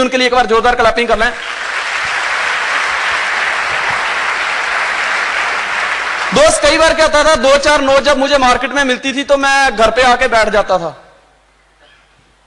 उनके लिए एक बार जोरदार क्लैपिंग कर लें। दोस्त कई बार क्या होता था, 2-4 नोट जब मुझे मार्केट में मिलती थी तो मैं घर पे आके बैठ जाता था।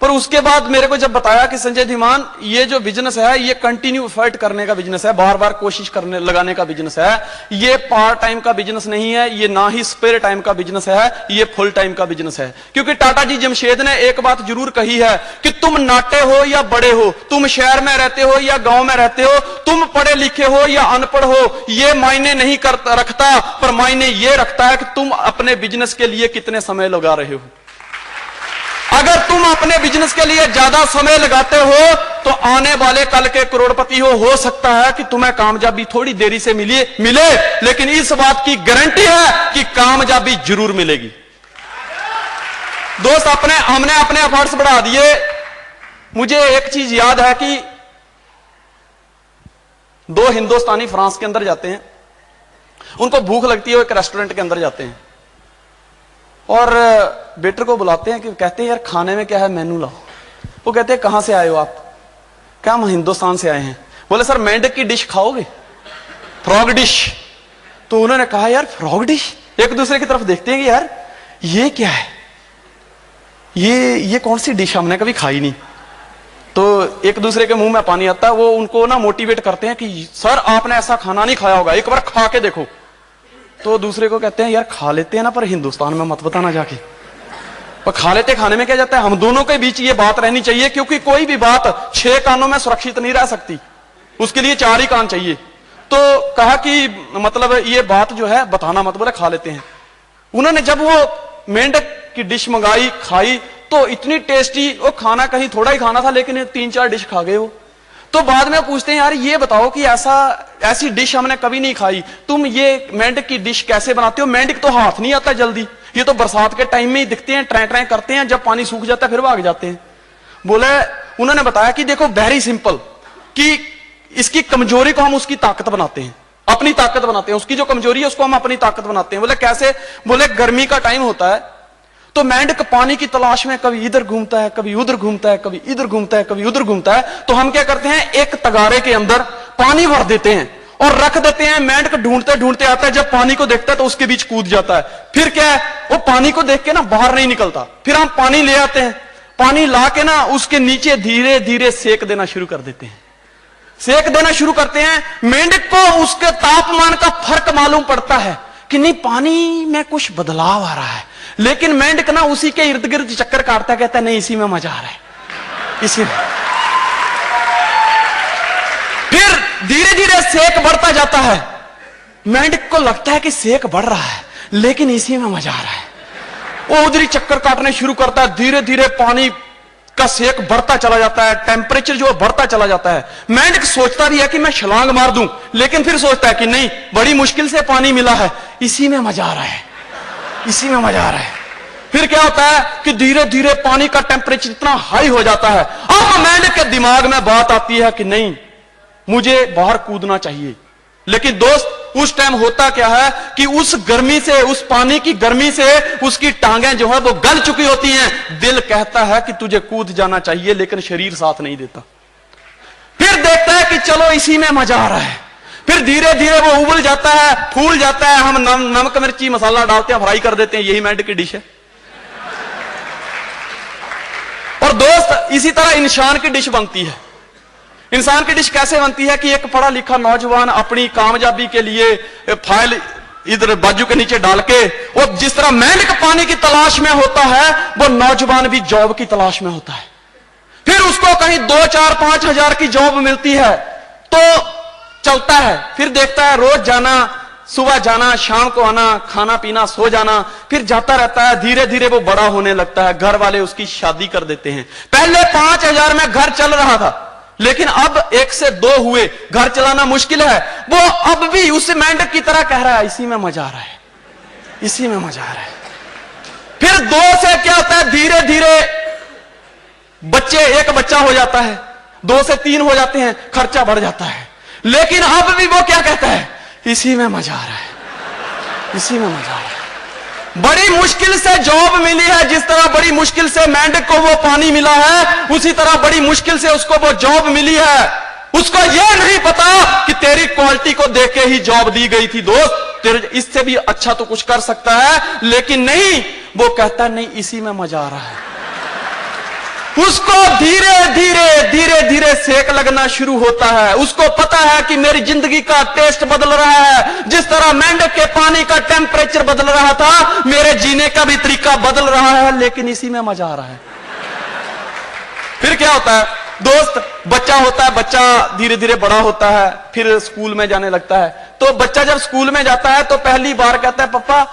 पर उसके बाद मेरे को जब बताया कि संजय धीमान ये जो बिजनेस है ये कंटिन्यू एफर्ट करने का बिजनेस है, बार बार कोशिश करने लगाने का बिजनेस है, ये पार्ट टाइम का बिजनेस नहीं है, ये ना ही स्पेयर टाइम का बिजनेस है, ये फुल टाइम का बिजनेस है। क्योंकि टाटा जी जमशेद ने एक बात जरूर कही है कि तुम नाटे हो या बड़े हो, तुम शहर में रहते हो या गांव में रहते हो, तुम पढ़े लिखे हो या अनपढ़ हो, ये मायने नहीं रखता, पर मायने ये रखता है कि तुम अपने बिजनेस के लिए कितने समय लगा रहे हो। अगर तुम अपने बिजनेस के लिए ज्यादा समय लगाते हो तो आने वाले कल के करोड़पति हो सकता है कि तुम्हें कामयाबी थोड़ी देरी से मिले, लेकिन इस बात की गारंटी है कि कामयाबी जरूर मिलेगी। दोस्त हमने अपने एफर्ट्स बढ़ा दिए। मुझे एक चीज याद है कि 2 हिंदुस्तानी फ्रांस के अंदर जाते हैं, उनको भूख लगती है, वो एक रेस्टोरेंट के अंदर जाते हैं और वेटर को बुलाते हैं कि कहते हैं यार खाने में क्या है, मेनू लाओ। वो कहते हैं कहां से आए हो आप? क्या हम हिंदुस्तान से आए हैं। बोले सर मेंढक की डिश खाओगे, फ्रॉग डिश। तो उन्होंने कहा यार फ्रॉग डिश, एक दूसरे की तरफ देखते हैं कि यार ये क्या है, ये कौन सी डिश, हमने कभी खाई नहीं। तो एक दूसरे के मुंह में पानी आता है। वो उनको ना मोटिवेट करते हैं कि सर आपने ऐसा खाना नहीं खाया होगा, एक बार खा के देखो। तो दूसरे को कहते हैं यार खा लेते हैं ना, पर हिंदुस्तान में मत बताना जाके। पर खा लेते, खाने में क्या जाता है। हम दोनों के बीच ये बात रहनी चाहिए, क्योंकि कोई भी बात 6 कानों में सुरक्षित नहीं रह सकती, उसके लिए 4 ही कान चाहिए। तो कहा कि मतलब ये बात जो है बताना मत, बोले खा लेते हैं। उन्होंने जब वो मेंढक की डिश मंगाई, खाई, तो इतनी टेस्टी, वो खाना कहीं थोड़ा ही खाना था लेकिन 3-4 डिश खा गए वो। तो बाद में पूछते हैं यार ये बताओ कि ऐसी डिश हमने कभी नहीं खाई, तुम ये मेंढक की डिश कैसे बनाते हो? मेंढक तो हाथ नहीं आता जल्दी, ये तो बरसात के टाइम में ही दिखते हैं, ट्रै ट्रै करते हैं, जब पानी सूख जाता है फिर भाग जाते हैं। बोले उन्होंने बताया कि देखो वेरी सिंपल, कि इसकी कमजोरी को हम उसकी ताकत बनाते हैं, अपनी ताकत बनाते हैं, उसकी जो कमजोरी है उसको हम अपनी ताकत बनाते हैं। बोले कैसे? बोले गर्मी का टाइम होता है तो मेंढक पानी की तलाश में कभी इधर घूमता है, कभी उधर घूमता है, कभी इधर घूमता है, कभी उधर घूमता है। तो हम क्या करते हैं, एक तगारे के अंदर पानी भर देते हैं और रख देते हैं। मेंढक ढूंढते ढूंढते आता है, जब पानी को देखता है तो उसके बीच कूद जाता है। फिर क्या है, वो पानी को देख के ना बाहर नहीं निकलता। फिर हम पानी ले आते हैं, पानी ला के ना उसके नीचे धीरे धीरे सेक देना शुरू कर देते हैं। सेक देना शुरू करते हैं, मेंढक को उसके तापमान का फर्क मालूम पड़ता है कि नहीं पानी में कुछ बदलाव आ रहा है, लेकिन मेंढक ना उसी के इर्द गिर्द चक्कर काटता, कहता है नहीं इसी में मजा आ रहा है, इसी में। फिर धीरे धीरे सेक बढ़ता जाता है, मेंढक को लगता है कि सेक बढ़ रहा है लेकिन इसी में मजा आ रहा है। वो उधर ही चक्कर काटने शुरू करता है, धीरे धीरे पानी का सेक बढ़ता चला जाता है, टेम्परेचर जो बढ़ता चला जाता है। मेंढक सोचता भी है कि मैं छलांग मार दूं, लेकिन फिर सोचता है कि नहीं बड़ी मुश्किल से पानी मिला है, इसी में मजा आ रहा है, इसी में मजा आ रहा है। फिर क्या होता है कि धीरे धीरे पानी का टेम्परेचर इतना हाई हो जाता है, अब मेंढक के दिमाग में बात आती है कि नहीं मुझे बाहर कूदना चाहिए। लेकिन दोस्त उस टाइम होता क्या है कि उस गर्मी से, उस पानी की गर्मी से उसकी टांगें जो है वो गल चुकी होती हैं। दिल कहता है कि तुझे कूद जाना चाहिए, लेकिन शरीर साथ नहीं देता। फिर देखता है कि चलो इसी में मजा आ रहा है। फिर धीरे धीरे वो उबल जाता है, फूल जाता है, हम नमक मिर्ची मसाला डालते हैं, फ्राई कर देते हैं, यही मेंढक की डिश है। और दोस्त इसी तरह इंसान की डिश बनती है। इंसान की डिश कैसे बनती है कि एक पढ़ा लिखा नौजवान अपनी कामयाबी के लिए फाइल इधर बाजू के नीचे डाल के, वो जिस तरह मेंढक पानी की तलाश में होता है, वो नौजवान भी जॉब की तलाश में होता है। फिर उसको कहीं 2, 4, 5 हजार की जॉब मिलती है तो चलता है, फिर देखता है रोज जाना, सुबह जाना, शाम को आना, खाना पीना, सो जाना, फिर जाता रहता है। धीरे धीरे वो बड़ा होने लगता है, घर वाले उसकी शादी कर देते हैं। पहले 5,000 में घर चल रहा था, लेकिन अब 1 से 2 हुए, घर चलाना मुश्किल है। वो अब भी उस मेंढक की तरह कह रहा है इसी में मजा आ रहा है, इसी में मजा आ रहा है। फिर 2 से क्या होता है, धीरे धीरे बच्चे, 1 बच्चा हो जाता है, 2 से 3 हो जाते हैं, खर्चा बढ़ जाता है। लेकिन अब भी वो क्या कहता है, इसी में मजा आ रहा है, इसी में मजा आ रहा है। बड़ी मुश्किल से जॉब मिली है, जिस तरह बड़ी मुश्किल से मेंढक को वो पानी मिला है, उसी तरह बड़ी मुश्किल से उसको वो जॉब मिली है। उसको यह नहीं पता कि तेरी क्वालिटी को देख के ही जॉब दी गई थी दोस्त, तेरे इससे भी अच्छा तो कुछ कर सकता है, लेकिन नहीं, वो कहता नहीं इसी में मजा आ रहा है। उसको धीरे धीरे धीरे धीरे सेक लगना शुरू होता है। उसको पता है कि मेरी जिंदगी का टेस्ट बदल रहा है, जिस तरह मेंढक के पानी का टेम्परेचर बदल रहा था, मेरे जीने का भी तरीका बदल रहा है, लेकिन इसी में मजा आ रहा है। फिर क्या होता है दोस्त, बच्चा होता है, बच्चा धीरे धीरे बड़ा होता है, फिर स्कूल में जाने लगता है। तो बच्चा जब स्कूल में जाता है तो पहली बार कहता है पापा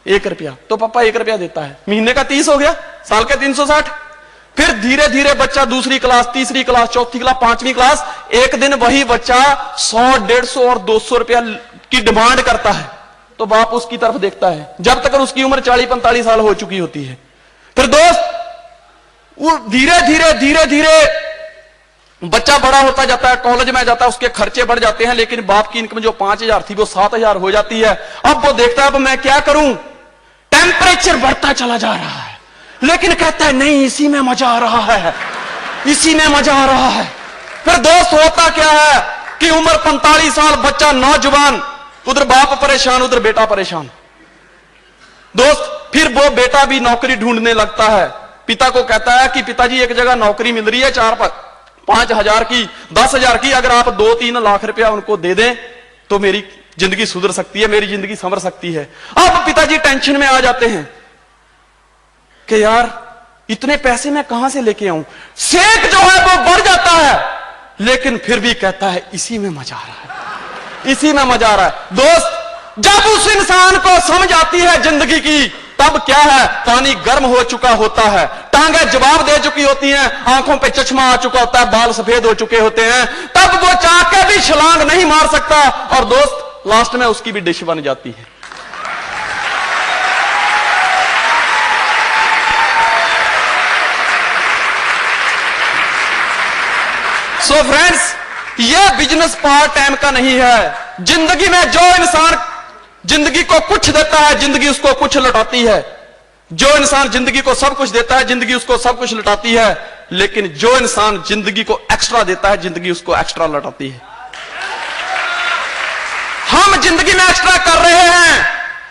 1 रुपया, तो पापा 1 रुपया देता है। महीने का 30 हो गया, साल के 360। फिर धीरे धीरे बच्चा दूसरी क्लास, तीसरी क्लास, चौथी क्लास, 5वीं क्लास, एक दिन वही बच्चा 100, 150 और 200 रुपया की डिमांड करता है। तो बाप उसकी तरफ देखता है, जब तक उसकी उम्र 40-45 साल हो चुकी होती है। फिर दोस्त वो धीरे धीरे धीरे धीरे बच्चा बड़ा होता जाता है, कॉलेज में जाता है, उसके खर्चे बढ़ जाते हैं, लेकिन बाप की इनकम जो 5000 थी वो 7000 हो जाती है। अब वो देखता है अब मैं क्या करूं, टेम्परेचर बढ़ता चला जा रहा है, लेकिन कहता है नहीं इसी में मजा आ रहा है, इसी में मजा आ रहा है। फिर दोस्त होता क्या है कि उम्र 45 साल, बच्चा नौजवान, उधर बाप परेशान, उधर बेटा परेशान। दोस्त फिर वो बेटा भी नौकरी ढूंढने लगता है, पिता को कहता है कि पिताजी एक जगह नौकरी मिल रही है 4-5 हजार की, 10 हजार की, अगर आप 2-3 लाख रुपया उनको दे दें तो मेरी जिंदगी सुधर सकती है, मेरी जिंदगी संवर सकती है। अब पिताजी टेंशन में आ जाते हैं कि यार इतने पैसे मैं कहां से लेके आऊं। सेक जो है वो बढ़ जाता है, लेकिन फिर भी कहता है इसी में मजा आ रहा है, इसी में मजा आ रहा है। दोस्त जब उस इंसान को समझ आती है जिंदगी की, तब क्या है, पानी गर्म हो चुका होता है, टांगें जवाब दे चुकी होती हैं, आंखों पे चश्मा आ चुका होता है, बाल सफेद हो चुके होते हैं, तब वो चाह के भी छलांग नहीं मार सकता, और दोस्त लास्ट में उसकी भी डिश बन जाती है। सो फ्रेंड्स, ये बिजनेस पार्ट टाइम का नहीं है। जिंदगी में जो इंसान जिंदगी को कुछ देता है, जिंदगी उसको कुछ लौटाती है। जो इंसान जिंदगी को सब कुछ देता है, जिंदगी उसको सब कुछ लौटाती है, लेकिन जो इंसान जिंदगी को एक्स्ट्रा देता है, जिंदगी उसको एक्स्ट्रा लौटाती है। हम जिंदगी में एक्स्ट्रा कर रहे हैं।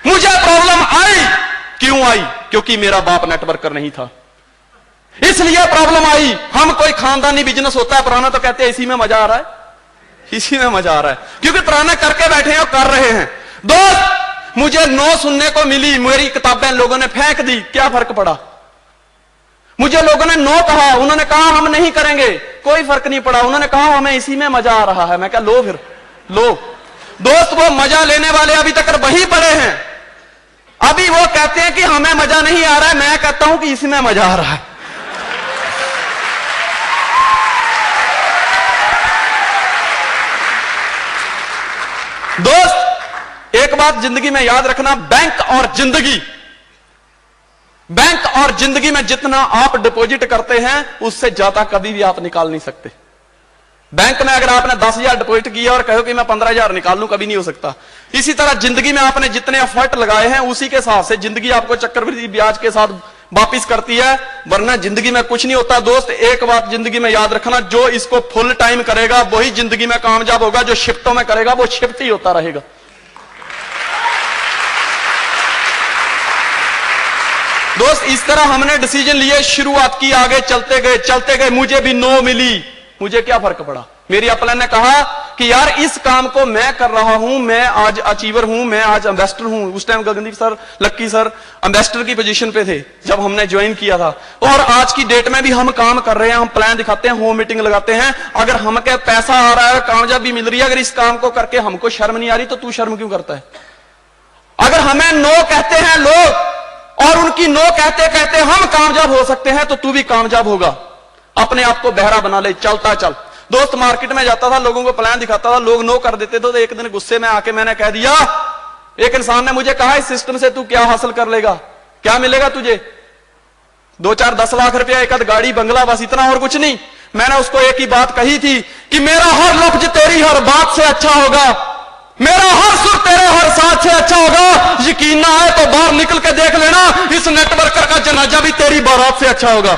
मुझे प्रॉब्लम आई, क्यों आई? क्योंकि मेरा बाप नेटवर्कर नहीं था, इसलिए प्रॉब्लम आई। हम कोई खानदानी बिजनेस होता है पुराना तो कहते हैं इसी में मजा आ रहा है, इसी में मजा आ रहा है, क्योंकि पुराना करके बैठे हैं और कर रहे हैं। दोस्त मुझे 9 सुनने को मिली, मेरी किताबें लोगों ने फेंक दी, क्या फर्क पड़ा? मुझे लोगों ने नो कहा, उन्होंने कहा हम नहीं करेंगे, कोई फर्क नहीं पड़ा। उन्होंने कहा हमें इसी में मजा आ रहा है, मैं क्या लो फिर लो। दोस्त वो मजा लेने वाले अभी तक वही पड़े हैं, अभी वो कहते हैं कि हमें मजा नहीं आ रहा है, मैं कहता हूं कि इसमें मजा आ रहा है। दोस्त एक बात जिंदगी में याद रखना, बैंक और जिंदगी में जितना आप डिपॉजिट करते हैं उससे ज्यादा कभी भी आप निकाल नहीं सकते। बैंक में अगर आपने 10,000 डिपॉजिट किया और कहो कि मैं 15,000 निकाल लूं, कभी नहीं हो सकता। इसी तरह जिंदगी में आपने जितने एफर्ट लगाए हैं उसी के हिसाब से जिंदगी आपको चक्रवृद्धि ब्याज के साथ वापिस करती है, वरना जिंदगी में कुछ नहीं होता। दोस्त एक बात जिंदगी में याद रखना, जो इसको फुल टाइम करेगा वही जिंदगी में कामयाब होगा, जो शिफ्टों में करेगा वो शिफ्ट ही होता रहेगा। दोस्त इस तरह हमने डिसीजन लिए, शुरुआत की, आगे चलते गए, मुझे भी नो मिली, मुझे क्या फर्क पड़ा। मेरी अपलाइन ने कहा कि यार इस काम को मैं कर रहा हूं, मैं आज अचीवर हूं, मैं आज एम्बेसडर हूं। उस टाइम गगनदीप सर, लक्की सर एम्बेसडर की पोजीशन पे थे जब हमने ज्वाइन किया था, और आज की डेट में भी हम काम कर रहे हैं, हम प्लान दिखाते हैं, होम मीटिंग लगाते हैं। अगर हमके पैसा आ रहा है, कामयाबी मिल रही है, अगर इस काम को करके हमको शर्म नहीं आ रही तो तू शर्म क्यों करता है? अगर हमें नो कहते हैं लोग और उनकी नो कहते कहते हम कामयाब हो सकते हैं, तो तू भी कामयाब होगा। अपने आप को बहरा बना ले, चलता चल। दोस्त मार्केट में जाता था, लोगों को प्लान दिखाता था, लोग नो कर देते थे, तो एक दिन गुस्से में आके मैंने कह दिया, एक इंसान ने मुझे कहा इस सिस्टम से तू क्या हासिल कर लेगा, क्या मिलेगा तुझे? 2-4-10 लाख रुपया, एक आध गाड़ी, बंगला, बस इतना, और कुछ नहीं। मैंने उसको एक ही बात कही थी कि मेरा हर लफ्ज तेरी हर बात से अच्छा होगा, मेरा हर सुर तेरे हर साथ से अच्छा होगा। यकीन ना आए तो बाहर निकल के देख लेना, इस नेटवर्कर का जनाजा भी तेरी बारात से अच्छा होगा।